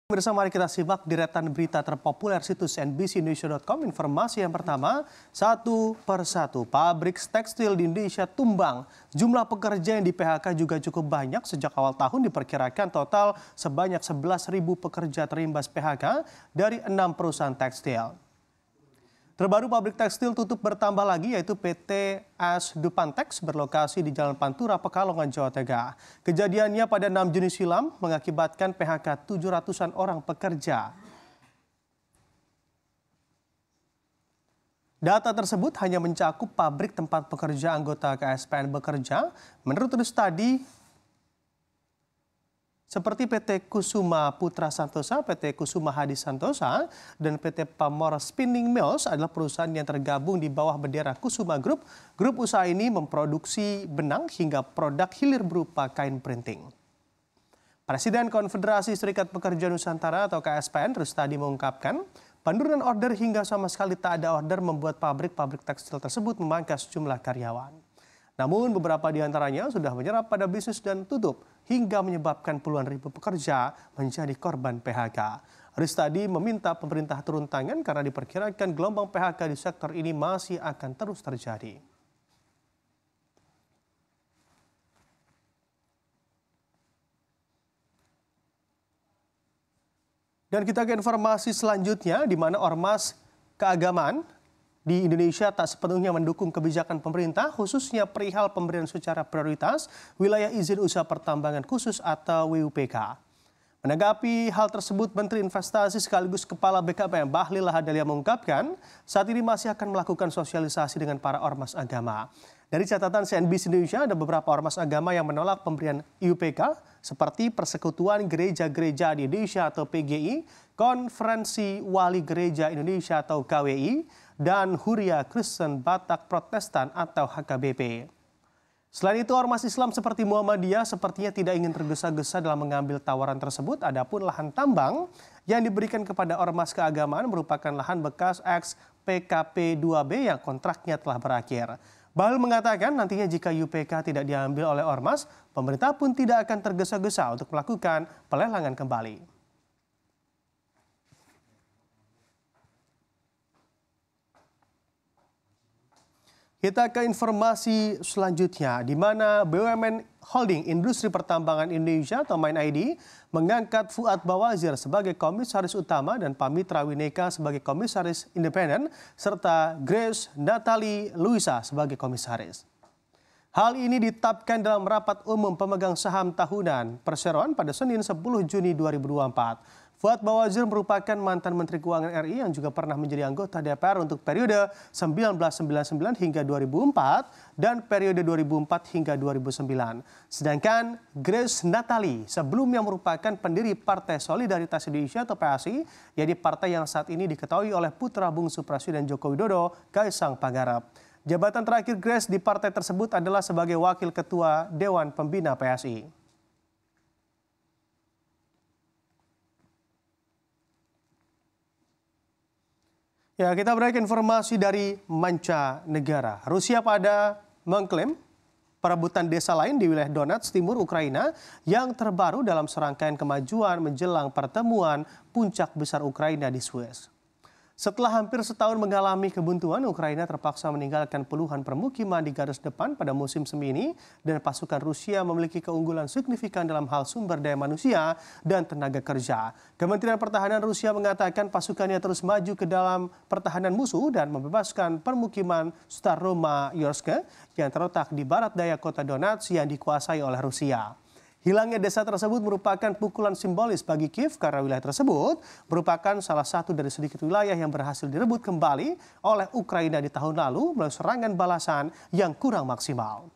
Bersama mari kita simak deretan berita terpopuler situs nbcindonesia.com. Informasi yang pertama, satu persatu pabrik tekstil di Indonesia tumbang. Jumlah pekerja yang di PHK juga cukup banyak. Sejak awal tahun diperkirakan total sebanyak 11.000 pekerja terimbas PHK dari 6 perusahaan tekstil. Terbaru pabrik tekstil tutup bertambah lagi, yaitu PT AS Dupantex berlokasi di Jalan Pantura, Pekalongan, Jawa Tengah. Kejadiannya pada 6 Juni silam mengakibatkan PHK 700-an orang pekerja. Data tersebut hanya mencakup pabrik tempat pekerja anggota KSPN bekerja. Menurut Rustadi, seperti PT Kusuma Putra Santosa, PT Kusuma Hadi Santosa, dan PT Pamor Spinning Mills adalah perusahaan yang tergabung di bawah bendera Kusuma Group. Grup usaha ini memproduksi benang hingga produk hilir berupa kain printing. Presiden Konfederasi Serikat Pekerja Nusantara atau KSPN Rustadi mengungkapkan, penurunan order hingga sama sekali tak ada order membuat pabrik-pabrik tekstil tersebut memangkas jumlah karyawan. Namun beberapa di antaranya sudah menyerap pada bisnis dan tutup hingga menyebabkan puluhan ribu pekerja menjadi korban PHK. Rustadi meminta pemerintah turun tangan karena diperkirakan gelombang PHK di sektor ini masih akan terus terjadi. Dan kita ke informasi selanjutnya, di mana ormas keagamaan di Indonesia tak sepenuhnya mendukung kebijakan pemerintah, khususnya perihal pemberian secara prioritas wilayah izin usaha pertambangan khusus atau WUPK. Menanggapi hal tersebut, Menteri Investasi sekaligus Kepala BKPM Bahlil Lahadalia mengungkapkan saat ini masih akan melakukan sosialisasi dengan para ormas agama. Dari catatan CNBC Indonesia, ada beberapa ormas agama yang menolak pemberian IUPK seperti Persekutuan Gereja-Gereja di Indonesia atau PGI, Konferensi Wali Gereja Indonesia atau KWI, dan Huria Kristen Batak Protestan atau HKBP. Selain itu, ormas Islam seperti Muhammadiyah sepertinya tidak ingin tergesa-gesa dalam mengambil tawaran tersebut. Adapun lahan tambang yang diberikan kepada ormas keagamaan merupakan lahan bekas ex PKP 2B yang kontraknya telah berakhir. Bahlil mengatakan nantinya jika IUPK tidak diambil oleh ormas, pemerintah pun tidak akan tergesa-gesa untuk melakukan pelelangan kembali. Kita ke informasi selanjutnya, di mana BUMN Holding Industri Pertambangan Indonesia atau MindID mengangkat Fuad Bawazir sebagai komisaris utama dan Pamitra Wineka sebagai komisaris independen, serta Grace Natalie Luisa sebagai komisaris. Hal ini ditetapkan dalam rapat umum pemegang saham tahunan perseroan pada Senin 10 Juni 2024. Fuad Bawazir merupakan mantan Menteri Keuangan RI yang juga pernah menjadi anggota DPR untuk periode 1999 hingga 2004 dan periode 2004 hingga 2009. Sedangkan Grace Natalie sebelumnya merupakan pendiri Partai Solidaritas Indonesia atau PSI, yaitu partai yang saat ini diketahui oleh putra bungsu Presiden Joko Widodo, Kaisang Pangarep. Jabatan terakhir Grace di partai tersebut adalah sebagai Wakil Ketua Dewan Pembina PSI. Ya, kita beralih ke informasi dari mancanegara. Rusia pada mengklaim perebutan desa lain di wilayah Donetsk, timur Ukraina yang terbaru dalam serangkaian kemajuan menjelang pertemuan puncak besar Ukraina di Swiss. Setelah hampir setahun mengalami kebuntuan, Ukraina terpaksa meninggalkan puluhan permukiman di garis depan pada musim semi ini, dan pasukan Rusia memiliki keunggulan signifikan dalam hal sumber daya manusia dan tenaga kerja. Kementerian Pertahanan Rusia mengatakan pasukannya terus maju ke dalam pertahanan musuh dan membebaskan permukiman Staromayorsk yang terletak di barat daya kota Donetsk yang dikuasai oleh Rusia. Hilangnya desa tersebut merupakan pukulan simbolis bagi Kiev karena wilayah tersebut merupakan salah satu dari sedikit wilayah yang berhasil direbut kembali oleh Ukraina di tahun lalu melalui serangan balasan yang kurang maksimal.